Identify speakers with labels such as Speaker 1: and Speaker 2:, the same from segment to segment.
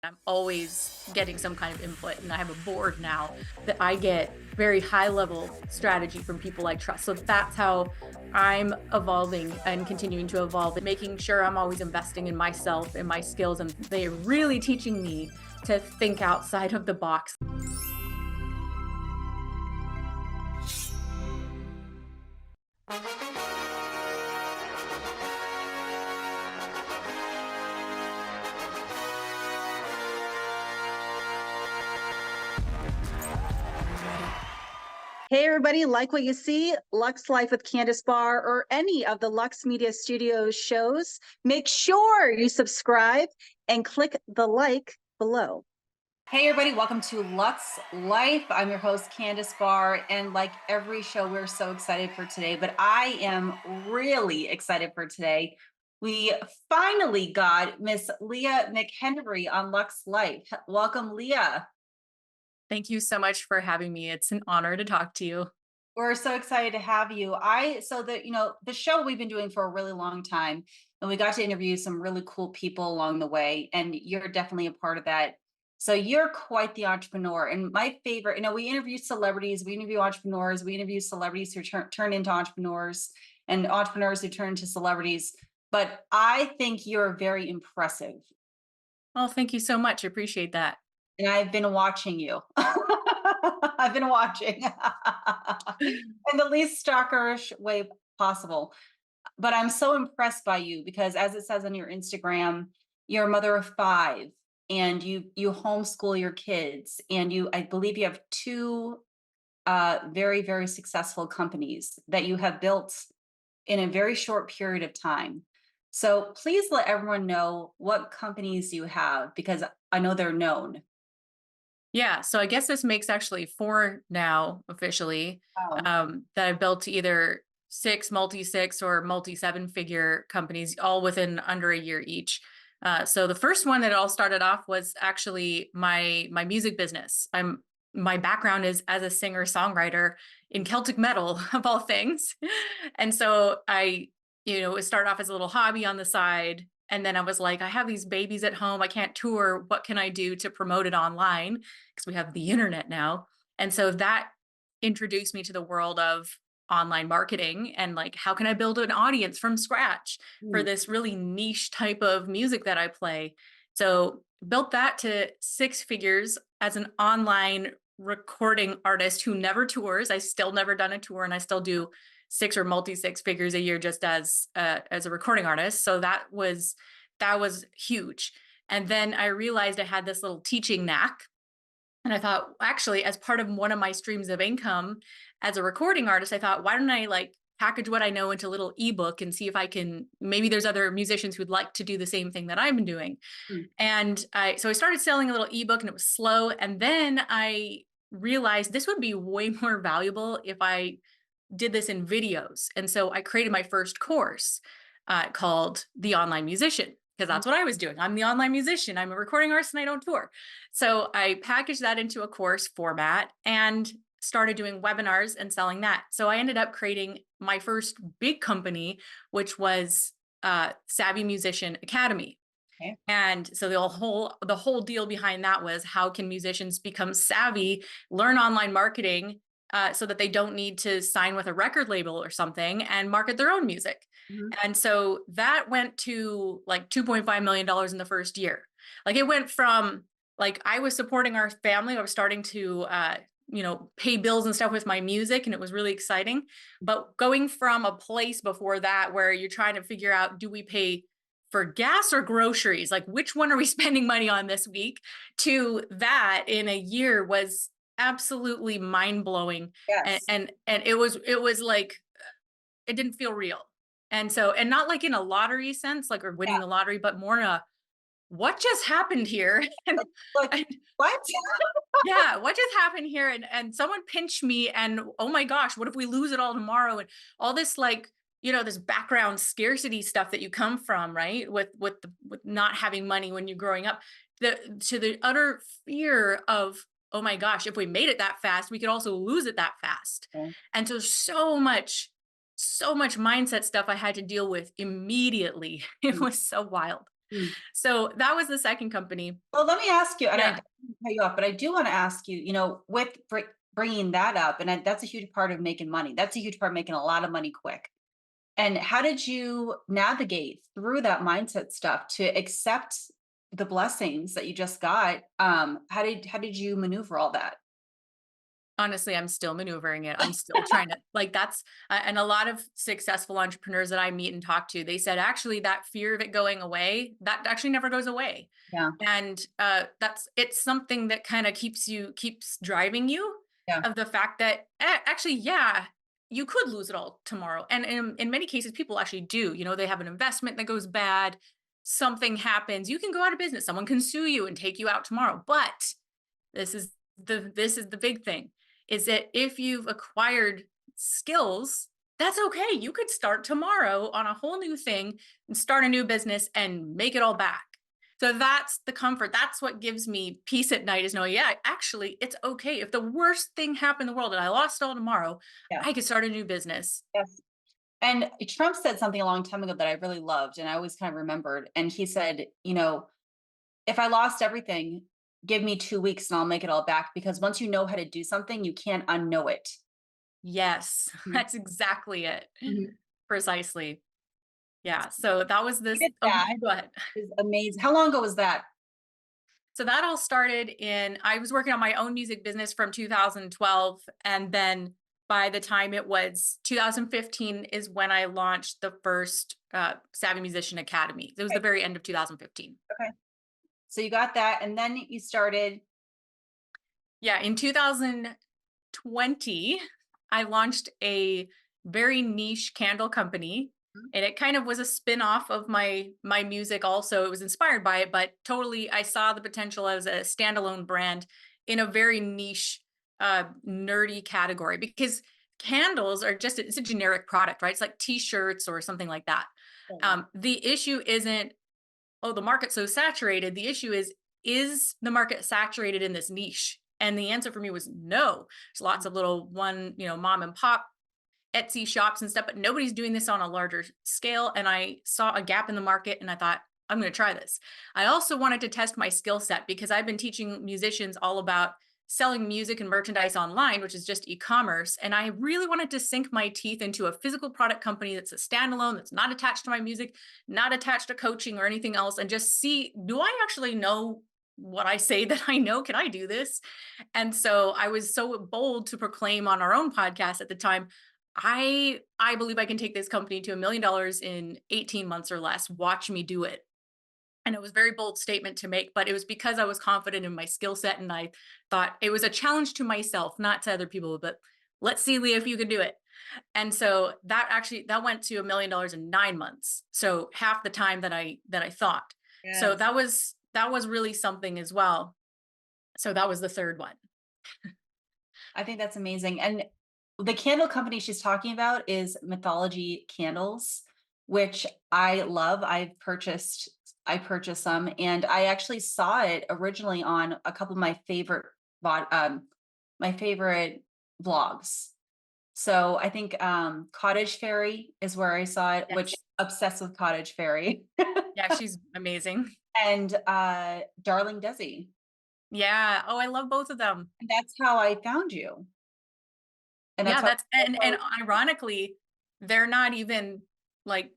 Speaker 1: I'm always getting some kind of input, and I have a board now that I get very high level strategy from people I trust. So that's how I'm evolving and continuing to evolve and making sure I'm always investing in myself and my skills. And they're really teaching me to think outside of the box.
Speaker 2: Hey, everybody, like what you see, Luxe Life with Candice Bar, or any of the Luxe Media Studios shows, make sure you subscribe and click the like below.
Speaker 3: Hey everybody, welcome to Luxe Life. I'm your host, Candice Bar, and like every show, we're so excited for today, but I am really excited for today. We finally got Miss Leah McHenry on Luxe Life. Welcome, Leah.
Speaker 1: Thank you so much for having me. It's an honor to talk to you.
Speaker 3: We're so excited to have you. The show we've been doing for a really long time, and we got to interview some really cool people along the way, and you're definitely a part of that. So you're quite the entrepreneur. And my favorite, we interview celebrities, we interview entrepreneurs, we interview celebrities who turn into entrepreneurs and entrepreneurs who turn into celebrities. But I think you're very impressive.
Speaker 1: Oh, thank you so much. I appreciate that.
Speaker 3: And I've been watching you. I've been watching in the least stalkerish way possible. But I'm so impressed by you because, as it says on your Instagram, you're a mother of five, and you homeschool your kids, and I believe you have two very, very successful companies that you have built in a very short period of time. So please let everyone know what companies you have, because I know they're known.
Speaker 1: Yeah, so I guess this makes actually 4 now officially,
Speaker 3: Wow.
Speaker 1: that I've built either 6 multi-6 or multi-7-figure companies, all within under a year each. So the first one that it all started off was actually my music business. My background is as a singer-songwriter in Celtic metal, of all things. And so it started off as a little hobby on the side. And then I was like, I have these babies at home. I can't tour. What can I do to promote it online? Because we have the internet now. And so that introduced me to the world of online marketing and like, how can I build an audience from scratch for
Speaker 3: Mm.
Speaker 1: this really niche type of music that I play? So built that to 6 figures as an online recording artist who never tours. I still never done a tour, and I still do 6 or multi-6 figures a year just as a recording artist. So that was huge. And then I realized I had this little teaching knack. And I thought, actually, as part of one of my streams of income as a recording artist, I thought, why don't I like package what I know into a little ebook and see if I can, maybe there's other musicians who'd like to do the same thing that I've been doing.
Speaker 3: Mm.
Speaker 1: And so I started selling a little ebook, and it was slow. And then I realized this would be way more valuable if I did this in videos. And so I created my first course called The Online Musician, because that's what I was doing. I'm the online musician. I'm a recording artist and I don't tour. So I packaged that into a course format and started doing webinars and selling that. So I ended up creating my first big company, which was Savvy Musician Academy.
Speaker 3: Okay.
Speaker 1: And so the whole deal behind that was, how can musicians become savvy, learn online marketing, so that they don't need to sign with a record label or something and market their own music.
Speaker 3: Mhm.
Speaker 1: And so that went to like $2.5 million in the first year. Like, it went from, like, I was supporting our family. I was starting to, pay bills and stuff with my music, and it was really exciting. But going from a place before that where you're trying to figure out, do we pay for gas or groceries? Like, which one are we spending money on this week? To that in a year was absolutely mind-blowing. And
Speaker 3: Yes.
Speaker 1: and it was like, it didn't feel real. And not like in a lottery sense, like we're winning
Speaker 3: Yeah.
Speaker 1: the lottery, but more in a, what just happened here? and,
Speaker 3: Like,
Speaker 1: and
Speaker 3: what?
Speaker 1: yeah, what just happened here? And someone pinched me, and oh my gosh, what if we lose it all tomorrow? And all this, like, this background scarcity stuff that you come from, right? With not having money when you're growing up. To the utter fear of, oh my gosh, if we made it that fast, we could also lose it that fast.
Speaker 3: Okay.
Speaker 1: And so much mindset stuff I had to deal with immediately. It
Speaker 3: Mm.
Speaker 1: was so wild.
Speaker 3: Mm.
Speaker 1: So that was the second company.
Speaker 3: Well, let me ask you, and I
Speaker 1: Yeah.
Speaker 3: don't mean to cut you off, but I do want to ask you, with bringing that up, and that's a huge part of making money. That's a huge part of making a lot of money quick. And how did you navigate through that mindset stuff to accept the blessings that you just got? How did you maneuver all that?
Speaker 1: Honestly, I'm still maneuvering it. I'm still trying to like that's and a lot of successful entrepreneurs that I meet and talk to, they said actually that fear of it going away, that actually never goes away.
Speaker 3: Yeah,
Speaker 1: And it's something that kind of keeps driving you
Speaker 3: yeah,
Speaker 1: of the fact that actually, yeah, you could lose it all tomorrow. And in many cases, people actually do. They have an investment that goes bad, something happens, you can go out of business, someone can sue you and take you out tomorrow. But this is the big thing is that if you've acquired skills, that's okay. You could start tomorrow on a whole new thing and start a new business and make it all back. So that's the comfort. That's what gives me peace at night is knowing, yeah, actually, it's okay. If the worst thing happened in the world and I lost it all tomorrow,
Speaker 3: yeah.
Speaker 1: I could start a new business.
Speaker 3: Yes. And Trump said something a long time ago that I really loved, and I always kind of remembered. And he said, if I lost everything, give me 2 weeks and I'll make it all back. Because once you know how to do something, you can't unknow it.
Speaker 1: Yes,
Speaker 3: Mhm.
Speaker 1: that's exactly it.
Speaker 3: Mhm.
Speaker 1: Precisely. Yeah. So that was
Speaker 3: You
Speaker 1: this.
Speaker 3: did
Speaker 1: Oh,
Speaker 3: that
Speaker 1: go ahead.
Speaker 3: is amazing. How long ago was that?
Speaker 1: So that all started I was working on my own music business from 2012. And then by the time it was 2015 is when I launched the first Savvy Musician Academy. It was the
Speaker 3: Okay.
Speaker 1: very end of 2015.
Speaker 3: Okay. So you got that, and then you started.
Speaker 1: Yeah. In 2020, I launched a very niche candle company.
Speaker 3: Mhm.
Speaker 1: And it kind of was a spin-off of my music also. It was inspired by it, but totally I saw the potential as a standalone brand in a very niche, nerdy category because candles are it's a generic product, right? It's like t-shirts or something like that.
Speaker 3: Totally.
Speaker 1: The issue isn't, oh, the market's so saturated. The issue is the market saturated in this niche? And the answer for me was no. There's lots of little mom and pop Etsy shops and stuff, but nobody's doing this on a larger scale. And I saw a gap in the market and I thought, I'm going to try this. I also wanted to test my skill set because I've been teaching musicians all about selling music and merchandise online, which is just e-commerce. And I really wanted to sink my teeth into a physical product company that's a standalone, that's not attached to my music, not attached to coaching or anything else, and just see, do I actually know what I say that I know? Can I do this? And so I was so bold to proclaim on our own podcast at the time, I believe I can take this company to $1 million in 18 months or less. Watch me do it. And it was a very bold statement to make, but it was because I was confident in my skill set. And I thought it was a challenge to myself, not to other people, but let's see, Leah, if you can do it. And so that went to $1 million in 9 months. So half the time that I thought. So
Speaker 3: Yes.
Speaker 1: that was really something as well. So that was the third one.
Speaker 3: I think that's amazing. And the candle company she's talking about is Mythologie Candles, which I love. I purchased some, and I actually saw it originally on a couple of my favorite vlogs. So I think Cottage Fairy is where I saw it, which
Speaker 1: Yes.
Speaker 3: obsessed with Cottage Fairy.
Speaker 1: Yeah, she's amazing.
Speaker 3: And Darling Desi.
Speaker 1: Yeah. Oh, I love both of them.
Speaker 3: And that's how I found you. And
Speaker 1: Yeah,
Speaker 3: that's
Speaker 1: and
Speaker 3: how
Speaker 1: ironically, they're not even like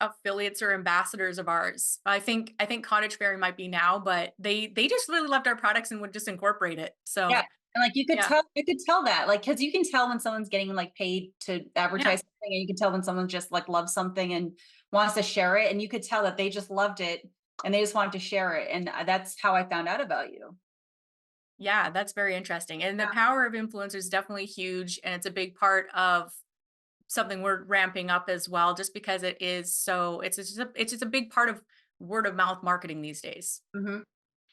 Speaker 1: affiliates or ambassadors of ours. I think Cottage Fairy might be now, but they just really loved our products and would just incorporate it.
Speaker 3: yeah.
Speaker 1: So
Speaker 3: And like
Speaker 1: yeah,
Speaker 3: you could tell that, like, because you can tell when someone's getting like paid to
Speaker 1: yeah,
Speaker 3: advertise something, and you can tell when someone just like loves something and wants to share it. And you could tell that they just loved it and they just wanted to share it. And that's how I found out about you.
Speaker 1: yeah, that's very interesting. And the power of influencers is definitely huge, and it's a big part of something we're ramping up as well, just because it is so it's just a big part of word of mouth marketing these days.
Speaker 3: Mhm.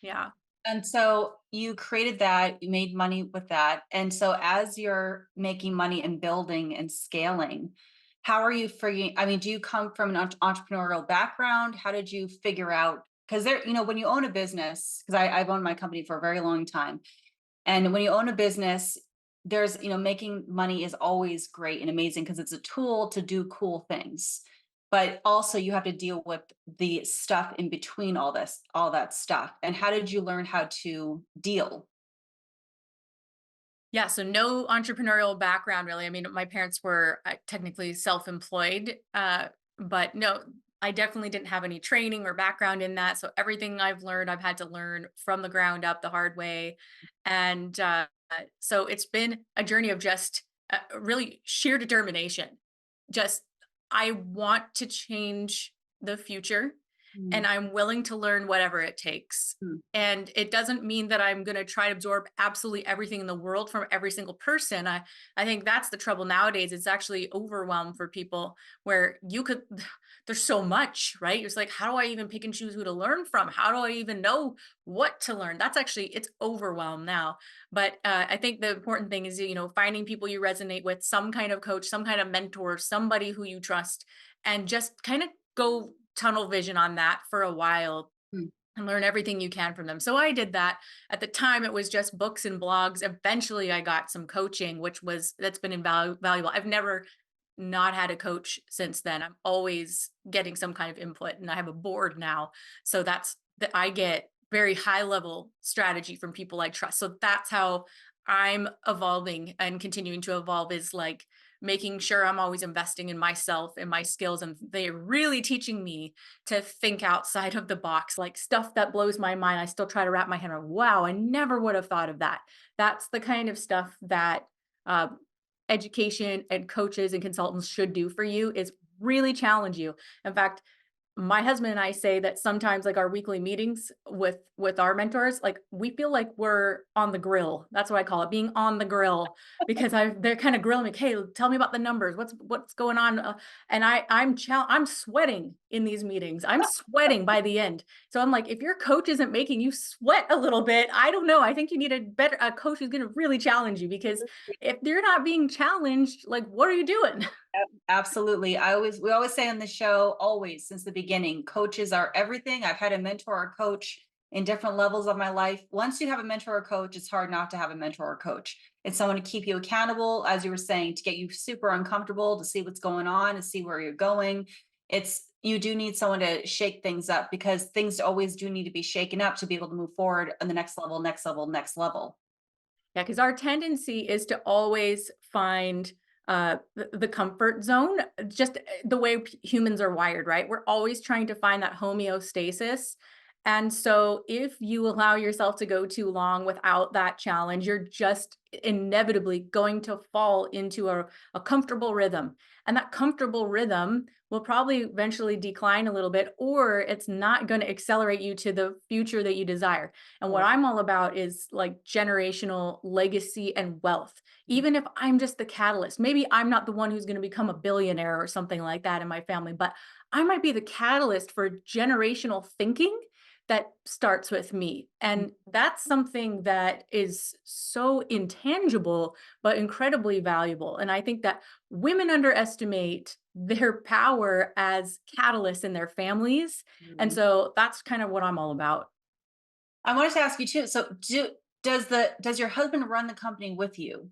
Speaker 1: Yeah.
Speaker 3: And so you created that, you made money with that. And so as you're making money and building and scaling, how are you figuring? I mean, do you come from an entrepreneurial background? How did you figure out? Because when you own a business, because I've owned my company for a very long time. And when you own a business, making money is always great and amazing because it's a tool to do cool things. but also you have to deal with the stuff in between all that stuff. And how did you learn how to deal?
Speaker 1: Yeah, so no entrepreneurial background really. I mean, my parents were technically self-employed, but no, I definitely didn't have any training or background in that. So everything I've learned, I've had to learn from the ground up the hard way. And so it's been a journey of just really sheer determination. Just, I want to change the future
Speaker 3: Mm,
Speaker 1: and I'm willing to learn whatever it takes.
Speaker 3: mm,
Speaker 1: And it doesn't mean that I'm going to try to absorb absolutely everything in the world from every single person. I think that's the trouble nowadays. It's actually overwhelm for people where you could, there's so much, right? It's like, how do I even pick and choose who to learn from? How do I even know what to learn? That's actually, it's overwhelm now. But I think the important thing is, finding people you resonate with, some kind of coach, some kind of mentor, somebody who you trust, and just kind of go tunnel vision on that for a while
Speaker 3: mm.
Speaker 1: and learn everything you can from them. So I did that. At the time, it was just books and blogs. Eventually, I got some coaching, that's been invaluable. I've never not had a coach since then. I'm always getting some kind of input, and I have a board now. So that's that I get very high level strategy from people I trust. So that's how I'm evolving and continuing to evolve, is like making sure I'm always investing in myself and my skills. And they're really teaching me to think outside of the box, like stuff that blows my mind. I still try to wrap my head around, wow, I never would have thought of that. That's the kind of stuff that uh, education and coaches and consultants should do for you, is really challenge you. In fact, my husband and I say that sometimes, like our weekly meetings with our mentors, like we feel like we're on the grill. That's what I call it, being on the grill, because they're kind of grilling me. Hey, tell me about the numbers. What's going on? And I'm sweating in these meetings. I'm sweating by the end. So I'm like, if your coach isn't making you sweat a little bit, I don't know. I think you need a coach who's going to really challenge you, because if you're not being challenged, like what are you doing?
Speaker 3: Absolutely. We always say on the show, always since the beginning, coaches are everything. I've had a mentor or coach in different levels of my life. Once you have a mentor or coach, it's hard not to have a mentor or coach. It's someone to keep you accountable, as you were saying, to get you super uncomfortable, to see what's going on, to see where you're going. You do need someone to shake things up, because things always do need to be shaken up to be able to move forward on the next level, next level, next level.
Speaker 1: Yeah, because our tendency is to always find the comfort zone, just the way humans are wired, right? We're always trying to find that homeostasis. And so if you allow yourself to go too long without that challenge, you're just inevitably going to fall into a comfortable rhythm. And that comfortable rhythm will probably eventually decline a little bit, or it's not going to accelerate you to the future that you desire. And what
Speaker 3: Right.
Speaker 1: I'm all about is like generational legacy and wealth. Even if I'm just the catalyst, maybe I'm not the one who's going to become a billionaire or something like that in my family, but I might be the catalyst for generational thinking that starts with me. And that's something that is so intangible, but incredibly valuable. And I think that women underestimate their power as catalysts in their families. And
Speaker 3: Mhm.
Speaker 1: so that's kind of what I'm all about.
Speaker 3: I wanted to ask you too. So does your husband run the company with you?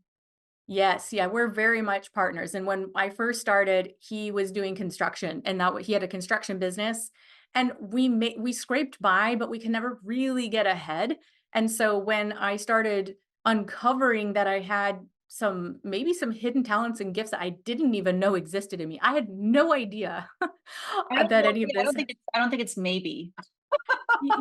Speaker 1: Yes, yeah, we're very much partners. And when I first started, he was doing construction, and that he had a construction business, and we scraped by, but we could never really get ahead. And so when I started uncovering that I had maybe some hidden talents and gifts that I didn't even know existed in me, I had no idea
Speaker 3: I don't
Speaker 1: that
Speaker 3: know.
Speaker 1: any of
Speaker 3: Yeah,
Speaker 1: this.
Speaker 3: I don't think it's maybe.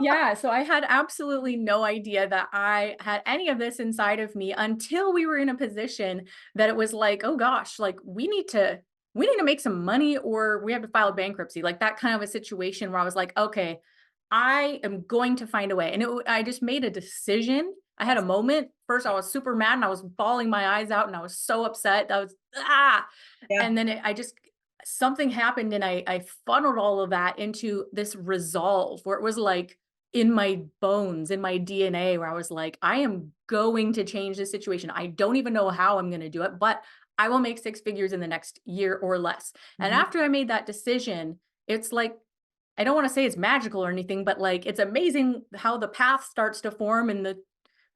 Speaker 1: Yeah, so I had absolutely no idea that I had any of this inside of me until we were in a position that it was like, oh gosh, like we need to make some money or we have to file bankruptcy. Like that kind of a situation where I was like, okay, I am going to find a way. And I just made a decision. I had a
Speaker 3: Yes.
Speaker 1: moment. First, I was super mad and I was bawling my eyes out and I was so upset. I was
Speaker 3: Yeah.
Speaker 1: and then I just something happened and I funneled all of that into this resolve where it was like in my bones, in my DNA, where I was like, I am going to change this situation. I don't even know how I'm going to do it, but I will make six figures in the next year or less. And
Speaker 3: Mhm.
Speaker 1: after I made that decision, it's like, I don't want to say it's magical or anything, but like it's amazing how the path starts to form and the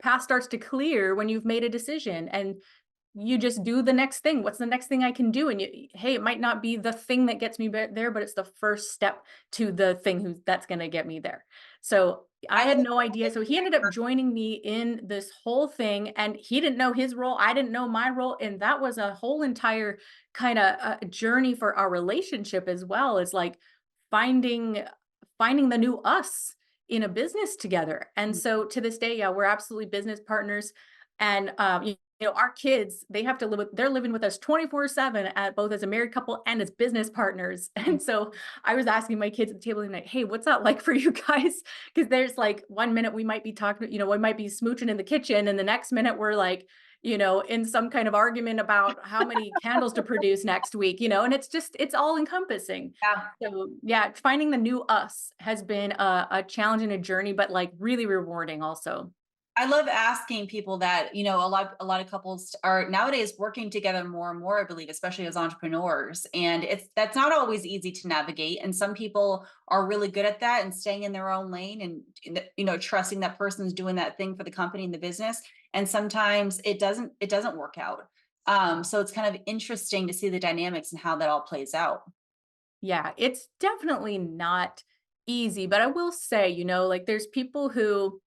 Speaker 1: path starts to clear when you've made a decision. And you just do the next thing. What's the next thing I can do? And hey, it might not be the thing that gets me there, but it's the first step to the thing that's going to get me there. So I
Speaker 3: I
Speaker 1: had
Speaker 3: think
Speaker 1: no idea. So he ended up joining me in this whole thing, and he didn't know his role. I didn't know my role. And that was a whole entire kind of journey for our relationship as well. It's like finding finding the new us in a business together. And so to this day, yeah, we're absolutely business partners. And our kids, they have to live with, they're living with us 24/7 at both as a married couple and as business partners. And so I was asking my kids at the table tonight, hey, what's that like for you guys? Because there's like 1 minute we might be talking, we might be smooching in the kitchen, and the next minute we're like, in some kind of argument about how many candles to produce next week, and it's all encompassing.
Speaker 3: yeah.
Speaker 1: So yeah, finding the new us has been a challenge and a journey, but like really rewarding also.
Speaker 3: I love asking people that, a lot of couples are nowadays working together more and more, I believe, especially as entrepreneurs. And that's not always easy to navigate. And some people are really good at that and staying in their own lane and, trusting that person's doing that thing for the company and the business. And sometimes it doesn't work out. So it's kind of interesting to see the dynamics and how that all plays out.
Speaker 1: Yeah, it's definitely not easy, but I will say, like there's people who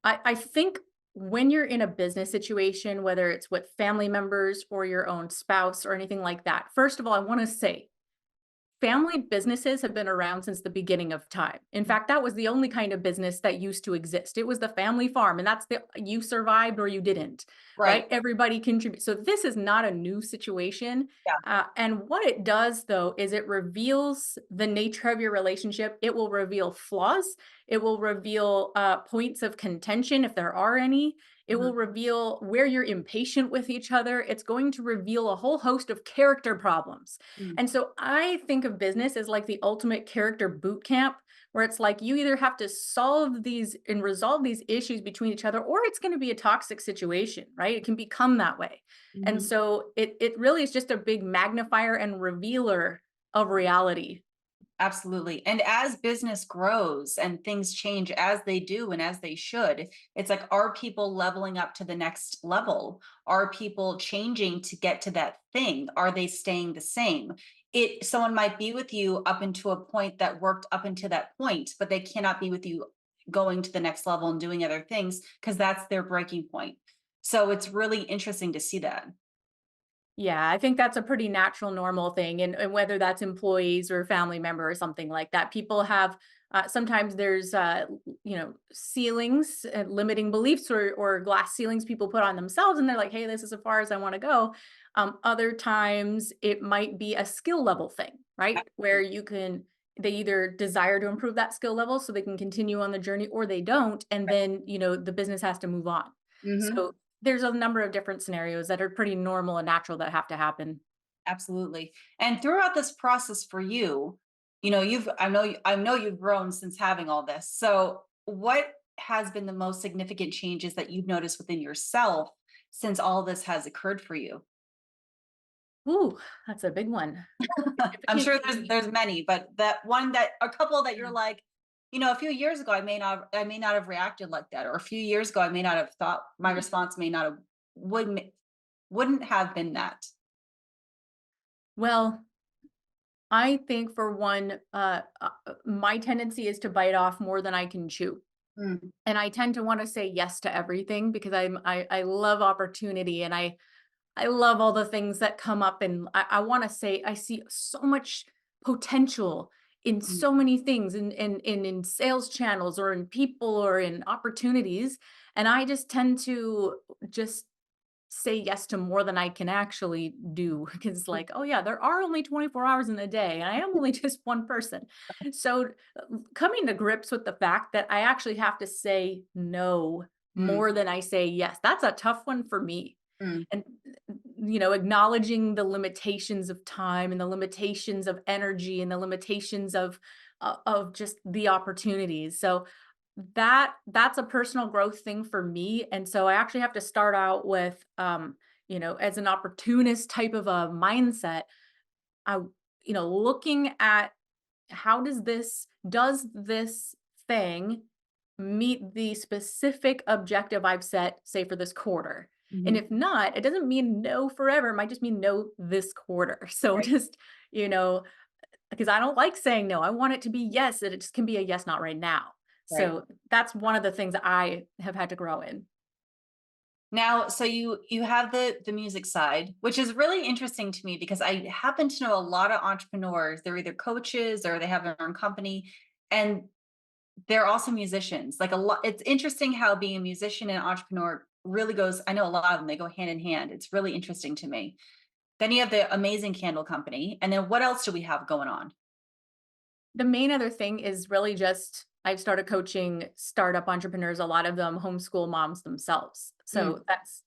Speaker 1: I think when you're in a business situation, whether it's with family members or your own spouse or anything like that, first of all, I want to say family businesses have been around since the beginning of time. In fact, that was the only kind of business that used to exist. It was the family farm, and you survived or you didn't,
Speaker 3: Right.
Speaker 1: right? Everybody contributes. So this is not a new situation.
Speaker 3: Yeah.
Speaker 1: And what it does, though, is it reveals the nature of your relationship. It will reveal flaws. It will reveal points of contention if there are any. It
Speaker 3: Mhm.
Speaker 1: will reveal where you're impatient with each other. It's going to reveal a whole host of character problems.
Speaker 3: Mm.
Speaker 1: And so I think of business as like the ultimate character boot camp, where it's like you either have to solve these and resolve these issues between each other, or it's going to be a toxic situation, right? It can become that way. And
Speaker 3: Mhm.
Speaker 1: so it really is just a big magnifier and revealer of reality.
Speaker 3: Absolutely. And as business grows and things change as they do and as they should, it's like, are people leveling up to the next level? Are people changing to get to that thing? Are they staying the same? Someone might be with you up into a point that worked up until that point, but they cannot be with you going to the next level and doing other things because that's their breaking point. So it's really interesting to see that.
Speaker 1: Yeah, I think that's a pretty natural, normal thing. And whether that's employees or family member or something like that, people have sometimes there's, ceilings, limiting beliefs or glass ceilings people put on themselves. And they're like, hey, this is as far as I want to go. Other times it might be a skill level thing, right? Where they either desire to improve that skill level so they can continue on the journey, or they don't. And then, the business has to move on.
Speaker 3: Mhm.
Speaker 1: So there's a number of different scenarios that are pretty normal and natural that have to happen.
Speaker 3: Absolutely. And throughout this process for you, I know you've grown since having all this. So what has been the most significant changes that you've noticed within yourself since all this has occurred for you?
Speaker 1: Ooh, that's a big one.
Speaker 3: I'm
Speaker 1: Significant
Speaker 3: sure there's
Speaker 1: change.
Speaker 3: there's many, but a couple that you're like, a few years ago I may not have reacted like that, or a few years ago I may not have thought my response may not have wouldn't wouldn't have been that.
Speaker 1: Well, I think for one, my tendency is to bite off more than I can chew.
Speaker 3: Mm,
Speaker 1: And I tend to want to say yes to everything because I love opportunity, and I love all the things that come up, and I want to say I see so much potential in
Speaker 3: mm,
Speaker 1: so many things in sales channels or in people or in opportunities. And I just tend to just say yes to more than I can actually do because it's like, oh yeah, there are only 24 hours in a day and I am only just one person. So coming to grips with the fact that I actually have to say no
Speaker 3: mm,
Speaker 1: more than I say yes, that's a tough one for me.
Speaker 3: mm.
Speaker 1: And acknowledging the limitations of time and the limitations of energy and the limitations of just the opportunities. So that's a personal growth thing for me. And so I actually have to start out with as an opportunist type of a mindset. I looking at how does this thing meet the specific objective I've set, say for this quarter. And
Speaker 3: Mhm.
Speaker 1: if not, it doesn't mean no forever. It might just mean no this quarter. So
Speaker 3: Right.
Speaker 1: just, you know, because I don't like saying no. I want it to be yes, and it just can be a yes, not right now.
Speaker 3: Right.
Speaker 1: So that's one of the things that I have had to grow in.
Speaker 3: Now, so you have the music side, which is really interesting to me because I happen to know a lot of entrepreneurs. They're either coaches or they have their own company, and they're also musicians. Like a lot, it's interesting how being a musician and entrepreneur really goes. I know a lot of them, they go hand in hand. It's really interesting to me. Then you have the amazing candle company. And then what else do we have going on?
Speaker 1: The main other thing is really just I've started coaching startup entrepreneurs, a lot of them homeschool moms themselves.
Speaker 3: Mm,
Speaker 1: So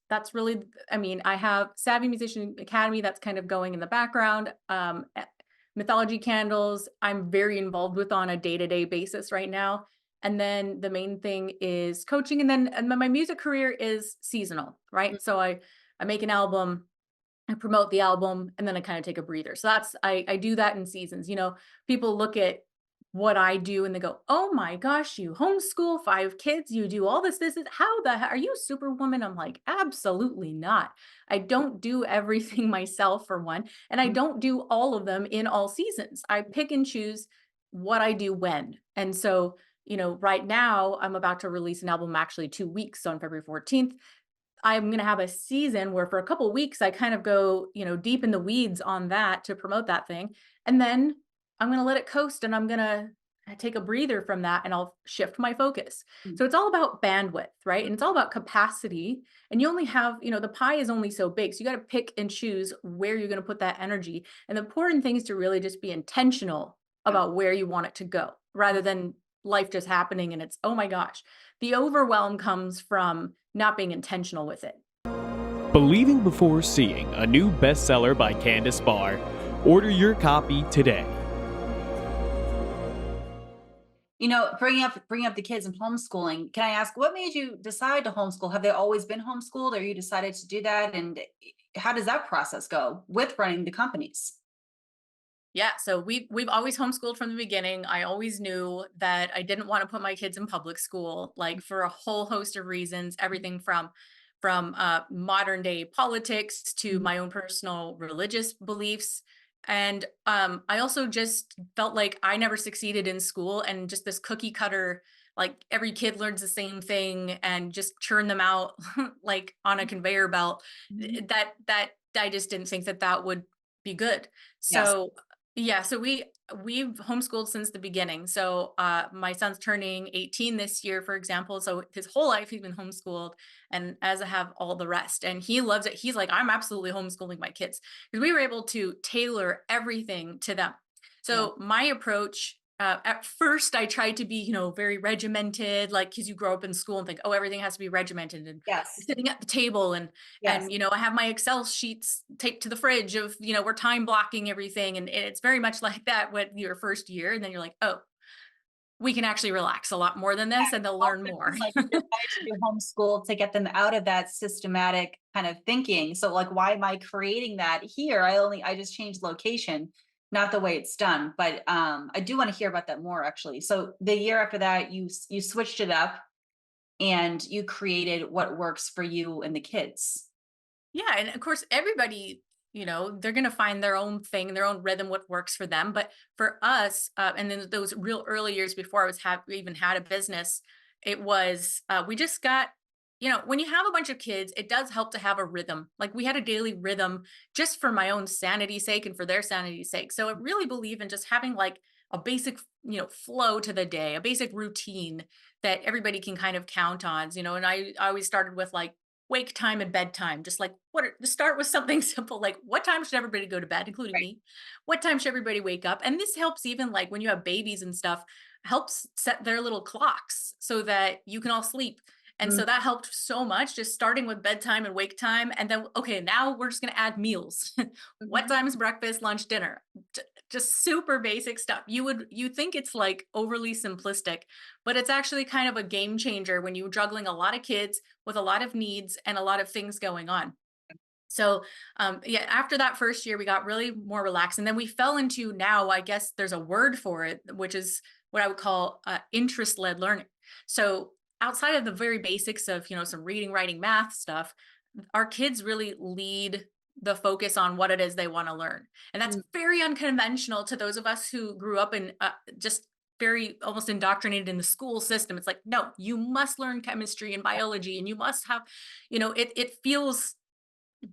Speaker 1: that's really, I mean, I have Savvy Musician Academy that's kind of going in the background. Mythologie Candles, I'm very involved with on a day-to-day basis right now. And then the main thing is coaching. And my music career is seasonal,
Speaker 3: mm,
Speaker 1: right? So I make an album, I promote the album, and then I kind of take a breather. So that's I do that in seasons. You know, people look at what I do and they go, "Oh my gosh, you homeschool 5 kids, you do all this is how the heck are you superwoman?" I'm like, "Absolutely not. I don't do everything myself for one, and I
Speaker 3: mm,
Speaker 1: don't do all of them in all seasons. I pick and choose what I do when." And so, right now I'm about to release an album actually 2 weeks on February 14th. I'm going to have a season where for a couple weeks I kind of go, deep in the weeds on that to promote that thing. And then I'm going to let it coast and I'm going to take a breather from that and I'll shift my focus.
Speaker 3: mm,
Speaker 1: So it's all about bandwidth, right? And it's all about capacity. And you only have, the pie is only so big. So you got to pick and choose where you're going to put that energy. And the important thing is to really just be intentional
Speaker 3: yeah.
Speaker 1: about where you want it to go rather than life just happening and it's, oh my gosh. The overwhelm comes from not being intentional with it.
Speaker 4: Believing Before Seeing, a new bestseller by Candice Bar. Order your copy today.
Speaker 3: Bringing up the kids and homeschooling. Can I ask what made you decide to homeschool? Have they always been homeschooled, or you decided to do that? And how does that process go with running the companies?
Speaker 1: Yeah, so we've always homeschooled from the beginning. I always knew that I didn't want to put my kids in public school, like for a whole host of reasons, everything from modern day politics to
Speaker 3: Mhm.
Speaker 1: my own personal religious beliefs. And I also just felt like I never succeeded in school and just this cookie cutter, like every kid learns the same thing and just churn them out like on a conveyor belt.
Speaker 3: Mhm.
Speaker 1: That I just didn't think that that would be good.
Speaker 3: Yes.
Speaker 1: So yeah, so we've homeschooled since the beginning. So my son's turning 18 this year, for example. So his whole life he's been homeschooled, and as I have all the rest. And he loves it. He's like, I'm absolutely homeschooling my kids because we were able to tailor everything to them.
Speaker 3: Yeah.
Speaker 1: So my approach, at first I tried to be, very regimented, like because you grow up in school and think, oh, everything has to be regimented and
Speaker 3: Yes.
Speaker 1: sitting at the table
Speaker 3: Yes.
Speaker 1: and I have my Excel sheets taped to the fridge of, we're time blocking everything. And it's very much like that with your first year. And then you're like, oh, we can actually relax a lot more than this and they'll learn
Speaker 3: Also
Speaker 1: more.
Speaker 3: too, like, you decided to do homeschool to get them out of that systematic kind of thinking. So like, why am I creating that here? I just changed location, not the way it's done. But I do want to hear about that more actually. So the year after that, you switched it up and you created what works for you and the kids.
Speaker 1: Yeah, and of course, everybody, they're going to find their own thing, their own rhythm, what works for them. But for us, and then those real early years before I was have even had a business, it was we just got, when you have a bunch of kids, it does help to have a rhythm. Like we had a daily rhythm just for my own sanity's sake and for their sanity's sake. So I really believe in just having like a basic, flow to the day, a basic routine that everybody can kind of count on. And I always started with like wake time and bedtime. Just like just start with something simple, like what time should everybody go to bed, including
Speaker 3: Right.
Speaker 1: me? What time should everybody wake up? And this helps even like when you have babies and stuff, helps set their little clocks so that you can all sleep. And
Speaker 3: Mm,
Speaker 1: so that helped so much, just starting with bedtime and wake time. And then, okay, now we're just going to add meals. What
Speaker 3: mhm.
Speaker 1: time is breakfast, lunch, dinner? Just super basic stuff. You think it's like overly simplistic, but it's actually kind of a game changer when you're juggling a lot of kids with a lot of needs and a lot of things going on. So, yeah, after that first year, we got really more relaxed. And then we fell into now, I guess there's a word for it, which is what I would call interest led learning. So, outside of the very basics of, some reading, writing, math stuff, our kids really lead the focus on what it is they want to learn. And that's very unconventional to those of us who grew up in just very almost indoctrinated in the school system. It's like, no, you must learn chemistry and biology and you must have, it feels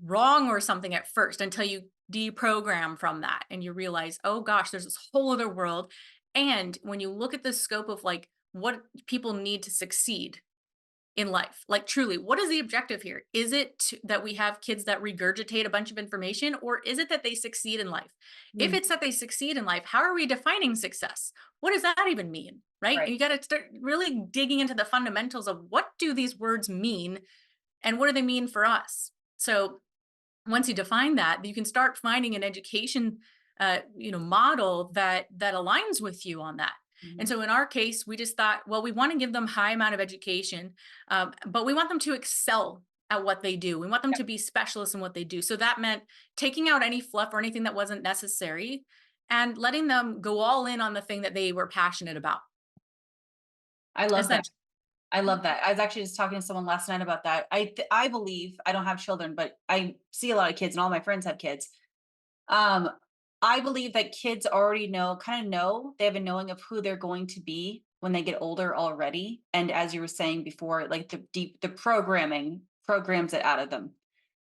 Speaker 1: wrong or something at first until you deprogram from that and you realize, oh gosh, there's this whole other world. And when you look at the scope of like what people need to succeed in life, like truly, what is the objective here? Is it that we have kids that regurgitate a bunch of information, or is it that they succeed in life? If it's that they succeed in life, how are we defining success? What does that even mean? Right.
Speaker 3: Right.
Speaker 1: And you got to start really digging into the fundamentals of what do these words mean and what do they mean for us? So once you define that, you can start finding an education, model that aligns with you on that. And so in our case, we just thought, well, we want to give them high amount of education, but we want them to excel at what they do. We want them to be specialists in what they do. So that meant taking out any fluff or anything that wasn't necessary and letting them go all in on the thing that they were passionate about.
Speaker 3: I love that.
Speaker 1: Essentially.
Speaker 3: I love that. I was actually just talking to someone last night about that. I believe, I don't have children, but I see a lot of kids and all my friends have kids. I believe that kids already they have a knowing of who they're going to be when they get older already. And as you were saying before, like the programming programs it out of them.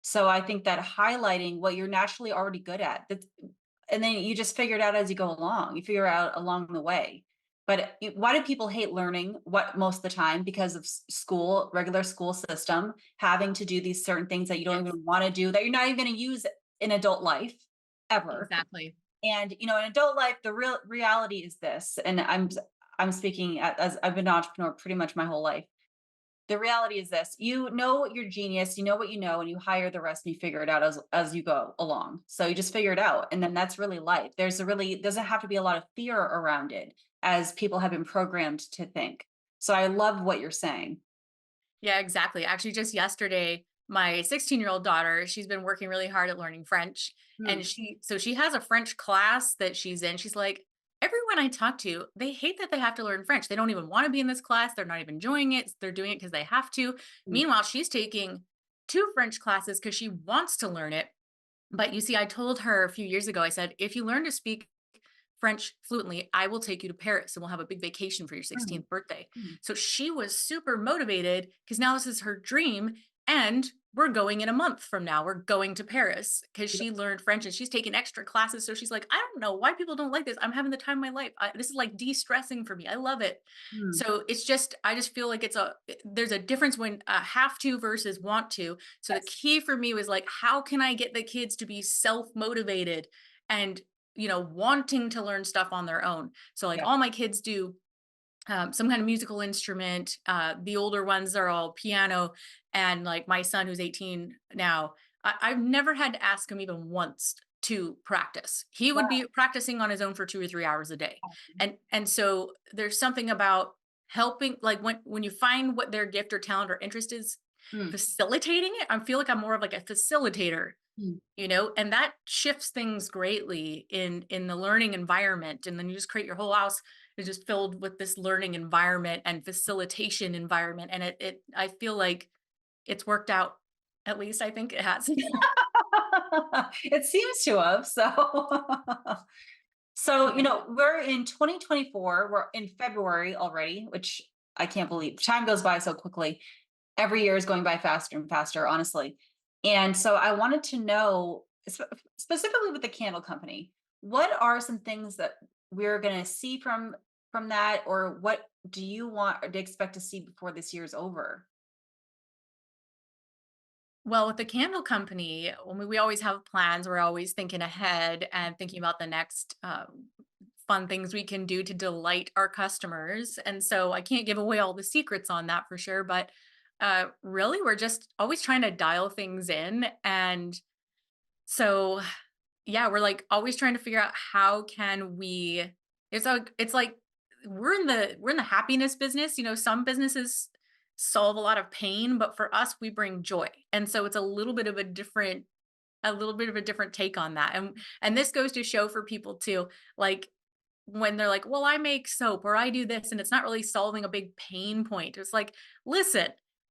Speaker 3: So I think that highlighting what you're naturally already good at, and then you just figure it out as you go along. You figure out along the way. But why do people hate learning? What most of the time? Because of school, regular school system, having to do these certain things that you don't even want to do, that you're not even going to use in adult life ever.
Speaker 1: Exactly.
Speaker 3: And in adult life, the real reality is this. And I'm speaking as I've been an entrepreneur pretty much my whole life. The reality is this: you know you're genius, you know what you know, and you hire the rest and you figure it out as you go along. So you just figure it out, and then that's really life. Doesn't have to be a lot of fear around it, as people have been programmed to think. So I love what you're saying.
Speaker 1: Yeah, exactly. Actually, just yesterday, my 16-year-old daughter, she's been working really hard at learning French. And she has a French class that she's in. She's like, everyone I talk to, they hate that they have to learn French. They don't even want to be in this class. They're not even enjoying it. They're doing it because they have to. Meanwhile, she's taking 2 French classes because she wants to learn it. But you see, I told her a few years ago, I said, if you learn to speak French fluently, I will take you to Paris and we'll have a big vacation for your 16th birthday. So she was super motivated because now this is her dream. And we're going in a month from now. We're going to Paris because she learned French and she's taking extra classes. So she's like, I don't know why people don't like this. I'm having the time of my life. This is like de-stressing for me. I love it. So it's just, I just feel like there's a difference when have to versus want to. So the key for me was like, how can I get the kids to be self-motivated and wanting to learn stuff on their own? So like all my kids do some kind of musical instrument. The older ones are all piano. And like my son, who's 18 now, I've never had to ask him even once to practice. He would be practicing on his own for 2 or 3 hours a day. And so there's something about helping, like when you find what their gift or talent or interest is, facilitating it. I feel like I'm more of like a facilitator, and that shifts things greatly in the learning environment. And then you just create your whole house is just filled with this learning environment and facilitation environment. And I feel like it's worked out. At least I think it has.
Speaker 3: It seems to have. So, we're in 2024, we're in February already, which I can't believe. Time goes by so quickly. Every year is going by faster and faster, honestly. And so I wanted to know, specifically with the candle company, what are some things that we're going to see from that, or what do you want or to expect to see before this year's over?
Speaker 1: Well, with the candle company, we always have plans. We're always thinking ahead and thinking about the next fun things we can do to delight our customers. And so I can't give away all the secrets on that for sure, but really, we're just always trying to dial things in. And so, yeah, we're like always trying to figure out how can we, it's like we're in the happiness business. Some businesses solve a lot of pain, but for us, we bring joy. And so it's a little bit of a different take on that. And this goes to show for people too, like when they're like, well, I make soap or I do this, and it's not really solving a big pain point. It's like, listen,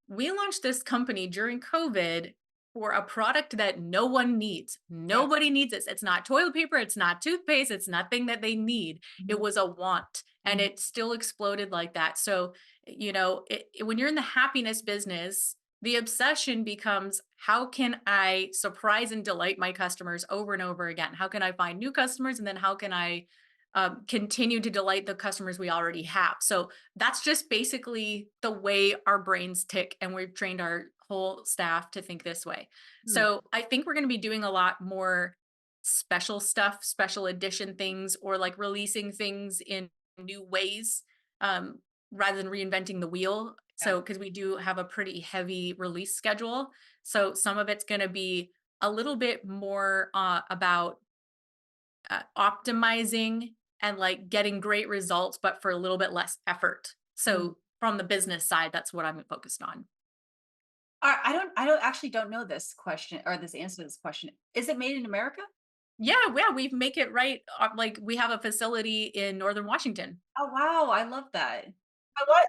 Speaker 1: we launched this company during COVID for a product that no one needs.
Speaker 3: Yeah.
Speaker 1: Nobody needs this. It's not toilet paper. It's not toothpaste. It's nothing that they need. It
Speaker 3: Mhm.
Speaker 1: was a want, and
Speaker 3: Mhm.
Speaker 1: it still exploded like that. So, when you're in the happiness business, the obsession becomes, how can I surprise and delight my customers over and over again? How can I find new customers? And then how can I continue to delight the customers we already have? So that's just basically the way our brains tick. And we've trained our whole staff to think this way.
Speaker 3: Hmm.
Speaker 1: So I think we're going to be doing a lot more special stuff, special edition things, or like releasing things in new ways, um, rather than reinventing the wheel.
Speaker 3: Yeah.
Speaker 1: So, because we do have a pretty heavy release schedule. So some of it's going to be a little bit more about optimizing and like getting great results, but for a little bit less effort.
Speaker 3: Mm.
Speaker 1: So from the business side, that's what I'm focused on.
Speaker 3: I don't actually don't know this question or this answer to this question. Is it made in America?
Speaker 1: Yeah, yeah, we make it right. Like we have a facility in Northern Washington.
Speaker 3: Oh, wow. I love that.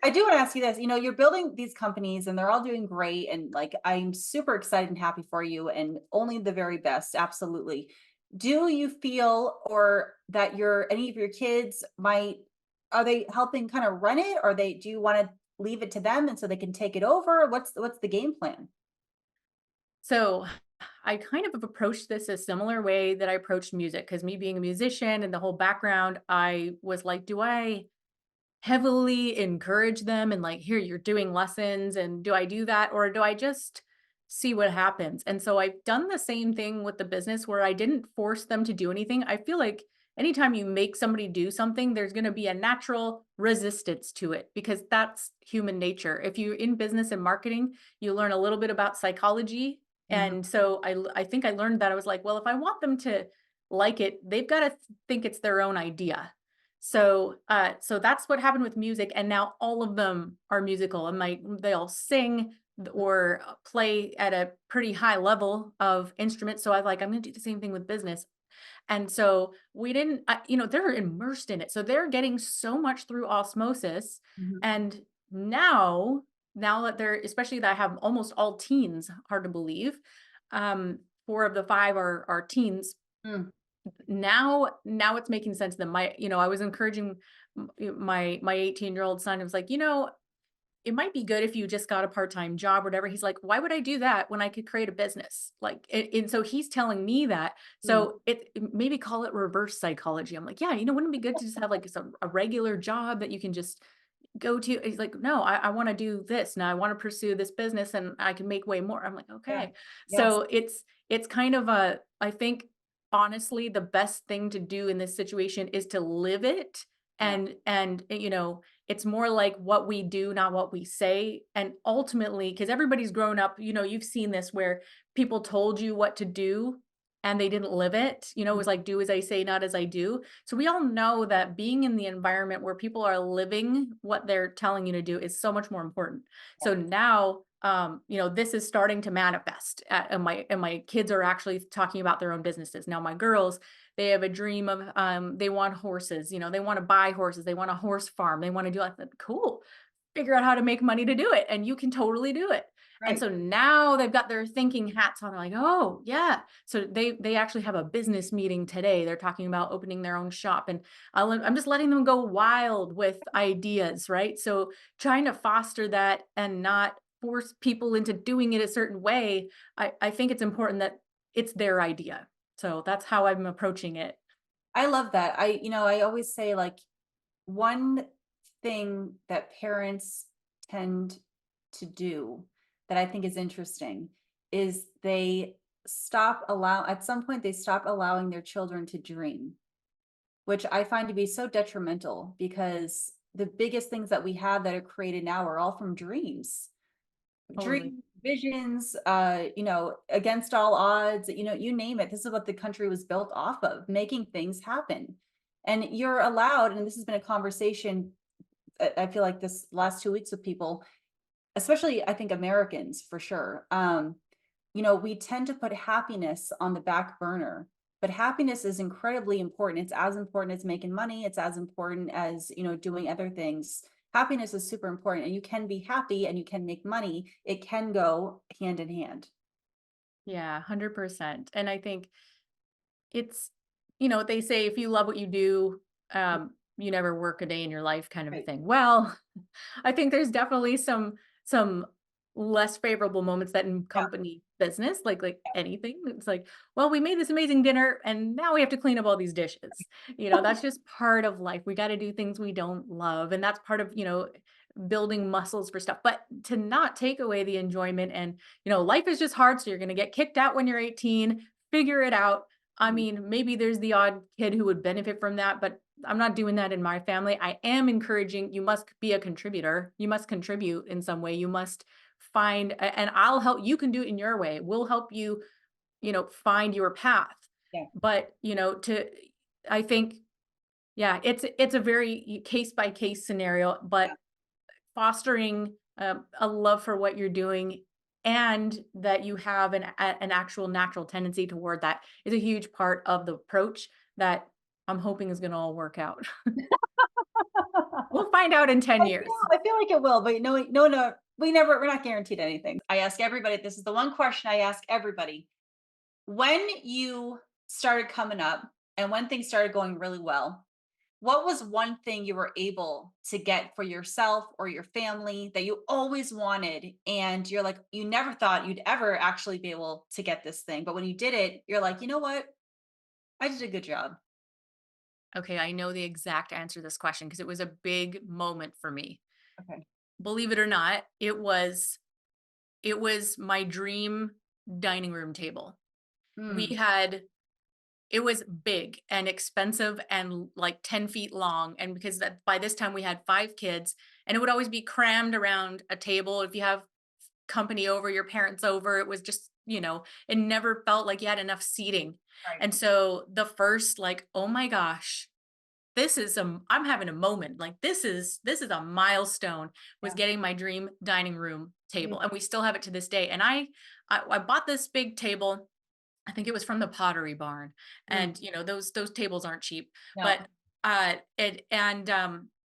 Speaker 3: I do want to ask you this. You're building these companies and they're all doing great. And like, I'm super excited and happy for you and only the very best. Absolutely. Do you feel or that any of your kids are they helping kind of run it or do you want to leave it to them and so they can take it over? What's the game plan?
Speaker 1: So I kind of have approached this a similar way that I approached music, because me being a musician and the whole background, I was like, do I heavily encourage them and like, here, you're doing lessons, and do I do that, or do I just see what happens? And so I've done the same thing with the business, where I didn't force them to do anything. I feel like anytime you make somebody do something, there's going to be a natural resistance to it, because that's human nature. If you're in business and marketing, you learn a little bit about psychology.
Speaker 3: Mhm.
Speaker 1: And so I think I learned that. I was like, well, if I want them to like it, they've got to think it's their own idea. So that's what happened with music, and now all of them are musical, and they all sing or play at a pretty high level of instruments. So I'm like, I'm going to do the same thing with business. And so we didn't, they're immersed in it, so they're getting so much through osmosis.
Speaker 3: Mhm.
Speaker 1: And now that they're, especially that I have almost all teens, hard to believe, four of the five are teens.
Speaker 3: Mm.
Speaker 1: Now it's making sense to them. I was encouraging my 18-year-old son. I was like, it might be good if you just got a part-time job or whatever. He's like, why would I do that when I could create a business? Like, and so he's telling me that.
Speaker 3: Mm.
Speaker 1: So maybe call it reverse psychology. I'm like, yeah, wouldn't it be good to just have like a regular job that you can just go to? He's like, no, I want to do this now. I want to pursue this business and I can make way more. I'm like,
Speaker 3: Yeah.
Speaker 1: okay.
Speaker 3: Yes.
Speaker 1: So it's kind of I think honestly, the best thing to do in this situation is to live it.
Speaker 3: Yeah.
Speaker 1: And it's more like what we do, not what we say. And ultimately, because everybody's grown up, you've seen this where people told you what to do and they didn't live it. It was like, do as I say, not as I do. So we all know that being in the environment where people are living what they're telling you to do is so much more important. So now, this is starting to manifest, and my kids are actually talking about their own businesses. Now, my girls, they have a dream of, they want horses, they want to buy horses, they want a horse farm, they want to do like that. Cool. Figure out how to make money to do it, and you can totally do it. And
Speaker 3: Right.
Speaker 1: so now they've got their thinking hats on. They're like, oh yeah. So they actually have a business meeting today. They're talking about opening their own shop, and I'm just letting them go wild with ideas, right? So trying to foster that and not force people into doing it a certain way. I think it's important that it's their idea. So that's how I'm approaching it.
Speaker 3: I love that. I always say like one thing that parents tend to do that I think is interesting is at some point they stop allowing their children to dream, which I find to be so detrimental because the biggest things that we have that are created now are all from dreams.
Speaker 1: Totally.
Speaker 3: Visions, against all odds, you name it. This is what the country was built off of, making things happen. And you're allowed, and this has been a conversation, I feel like this last 2 weeks with people, especially I think Americans for sure. We tend to put happiness on the back burner, but happiness is incredibly important. It's as important as making money. It's as important as, doing other things. happiness is super important, and you can be happy and you can make money. It can go hand in hand.
Speaker 1: Yeah, 100%. And I think it's, you know, they say if you love what you do, you never work a day in your life kind of a
Speaker 3: Right.
Speaker 1: thing. Well, I think there's definitely some less favorable moments that in
Speaker 3: Yeah.
Speaker 1: company business, like anything. It's like, well, we made this amazing dinner and now we have to clean up all these dishes. You know, that's just part of life. We got to do things we don't love. And that's part of, you know, building muscles for stuff. But to not take away the enjoyment and, you know, life is just hard. So you're going to get kicked out when you're 18, figure it out. I
Speaker 3: Mhm.
Speaker 1: mean, maybe there's the odd kid who would benefit from that, but I'm not doing that in my family. I am encouraging you must be a contributor. You must contribute in some way. You must and I'll help. You can do it in your way. We'll help you, you know, find your path.
Speaker 3: Yeah.
Speaker 1: But, you know, I think, yeah, it's a very case by case scenario,
Speaker 3: Yeah.
Speaker 1: but fostering a love for what you're doing and that you have an actual natural tendency toward that is a huge part of the approach that I'm hoping is going to all work out. We'll find out in 10 years.
Speaker 3: I feel like it will, but no, we're not guaranteed anything. I ask everybody, this is the one question I ask everybody. When you started coming up and when things started going really well, what was one thing you were able to get for yourself or your family that you always wanted? And you're like, you never thought you'd ever actually be able to get this thing. But when you did it, you're like, you know what? I did a good job.
Speaker 1: Okay, I know the exact answer to this question because it was a big moment for me.
Speaker 3: Okay.
Speaker 1: Believe it or not, it was my dream dining room table. We
Speaker 3: Hmm.
Speaker 1: had It was big and expensive and like 10 feet long. And because by this time we had 5 kids, and it would always be crammed around a table. If you have company over, your parents over, it was just, you know, it never felt like you had enough seating.
Speaker 3: Right.
Speaker 1: And so the first, like, oh my gosh, I'm having a moment. Like this is a milestone, was
Speaker 3: Yeah.
Speaker 1: getting my dream dining room
Speaker 3: Mm.
Speaker 1: table. And we still have it to this day. And I bought this big table. I think it was from the Pottery Barn,
Speaker 3: Mm.
Speaker 1: and, you know, those tables aren't cheap,
Speaker 3: No.
Speaker 1: but,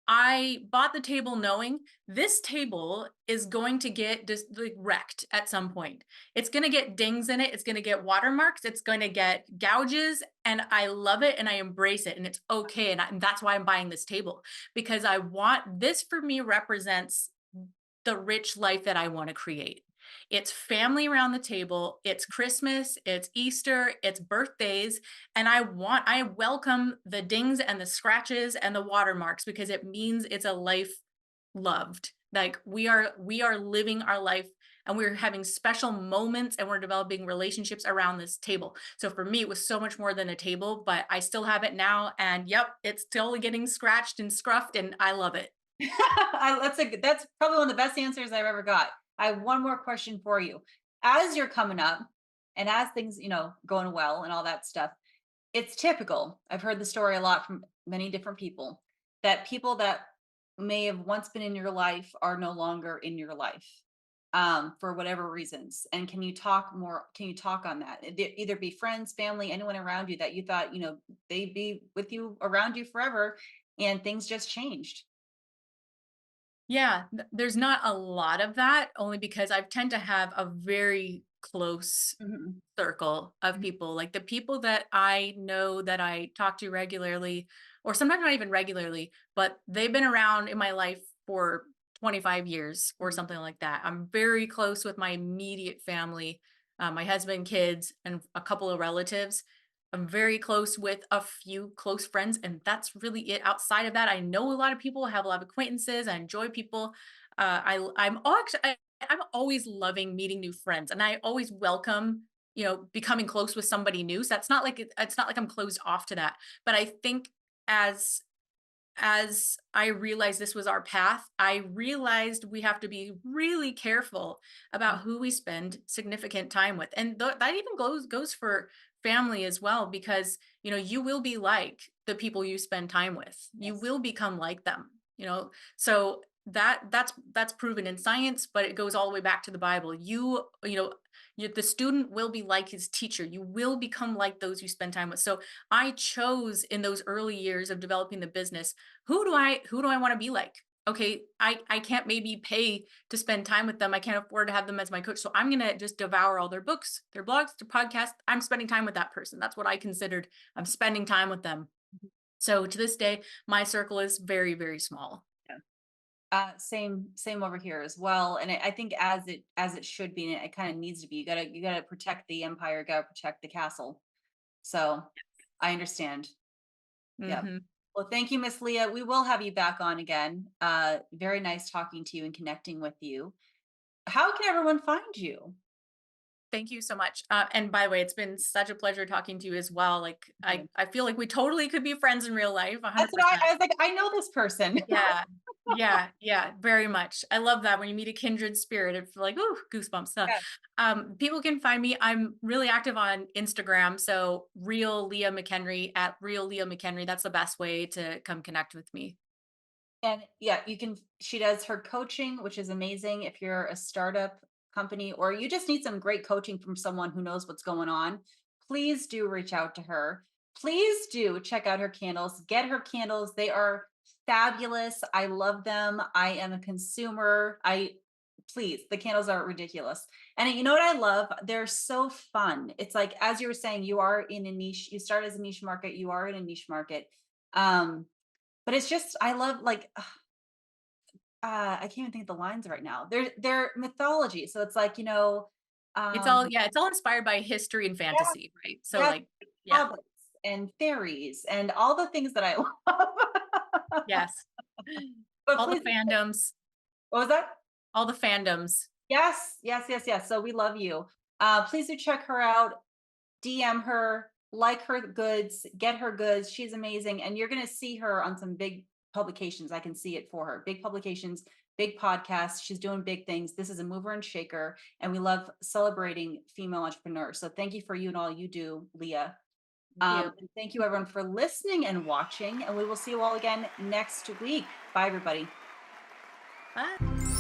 Speaker 1: I bought the table knowing this table is going to get just, like, wrecked at some point. It's gonna get dings in it, it's gonna get watermarks, it's gonna get gouges, and I love it and I embrace it, and it's okay, and that's why I'm buying this table, because I want this. For me, represents the rich life that I wanna create. It's family around the table, it's Christmas, it's Easter, it's birthdays, and I welcome the dings and the scratches and the watermarks because it means it's a life loved. Like we are living our life and we're having special moments and we're developing relationships around this table. So for me, it was so much more than a table, but I still have it now. And yep, it's still getting scratched and scruffed and I love it.
Speaker 3: That's probably one of the best answers I've ever got. I have one more question for you. As you're coming up and as things, going well and all that stuff, it's typical. I've heard the story a lot from many different people that may have once been in your life are no longer in your life for whatever reasons. And can you talk on that? Either be friends, family, anyone around you that you thought, they'd be with you around you forever and things just changed.
Speaker 1: Yeah, there's not a lot of that only because I tend to have a very close
Speaker 3: Mhm.
Speaker 1: circle of people. Like the people that I know that I talk to regularly, or sometimes not even regularly, but they've been around in my life for 25 years or
Speaker 3: Mhm.
Speaker 1: something like that. I'm very close with my immediate family, my husband, kids, and a couple of relatives. I'm very close with a few close friends, and that's really it. Outside of that, I know a lot of people, I have a lot of acquaintances, I enjoy people. I'm always loving meeting new friends, and I always welcome, you know, becoming close with somebody new. So that's not like it's not like I'm closed off to that. But I think as as I realized this was our path, I realized we have to be really careful about who we spend significant time with. And that even goes for family as well, because, you know, you will be like the people you spend time with. You
Speaker 3: Yes.
Speaker 1: will become like them, you know. So that's proven in science, but it goes all the way back to the Bible. The student will be like his teacher. You will become like those you spend time with. So I chose in those early years of developing the business, who do I want to be like? okay, I can't maybe pay to spend time with them. I can't afford to have them as my coach. So I'm going to just devour all their books, their blogs, their podcasts. I'm spending time with that person. That's what I considered. I'm spending time with them. So to this day, my circle is very, very small.
Speaker 3: Same over here as well. And I think as it should be, and it kind of needs to be, you gotta protect the empire, you gotta protect the castle. So I understand. Yeah.
Speaker 1: Mhm.
Speaker 3: Well, thank you, Miss Leah. We will have you back on again. Very nice talking to you and connecting with you. How can everyone find you?
Speaker 1: Thank you so much. And by the way, it's been such a pleasure talking to you as well. Like I feel like we totally could be friends in real life,
Speaker 3: That's
Speaker 1: 100%.
Speaker 3: what I was like, I know this person.
Speaker 1: Yeah. Yeah, very much. I love that when you meet a kindred spirit, it's like, ooh, goosebumps stuff.
Speaker 3: Yeah.
Speaker 1: People can find me. I'm really active on Instagram. So real Leah McHenry at real Leah McHenry. That's the best way to come connect with me.
Speaker 3: And yeah, she does her coaching, which is amazing. If you're a startup company or you just need some great coaching from someone who knows what's going on, please do reach out to her. Please do check out her candles, get her candles. They are fabulous. I love them. I am a consumer. Please, the candles are ridiculous. And you know what I love? They're so fun. It's like, as you were saying, you are in a niche, you start as a niche market, you are in a niche market. But it's just, I love like, I can't even think of the lines right now. They're mythology. So it's like, um,
Speaker 1: It's all inspired by history and
Speaker 3: yeah,
Speaker 1: fantasy, right? So
Speaker 3: yeah,
Speaker 1: like, yeah,
Speaker 3: hobbits and fairies and all the things that I love.
Speaker 1: yes.
Speaker 3: But
Speaker 1: All the
Speaker 3: please,
Speaker 1: fandoms,
Speaker 3: what was that?
Speaker 1: all the fandoms.
Speaker 3: Yes, yes, yes, yes. So we love you. Please do check her out, DM her, like her goods, get her goods. She's amazing. And you're going to see her on some big publications. I can see it for her. Big publications, big podcasts. She's doing big things. This is a mover and shaker. And we love celebrating female entrepreneurs. So thank you for you and all you do, Leah.
Speaker 1: Thank you.
Speaker 3: And thank you everyone for listening and watching. And we will see you all again next week. Bye, everybody.
Speaker 1: Bye.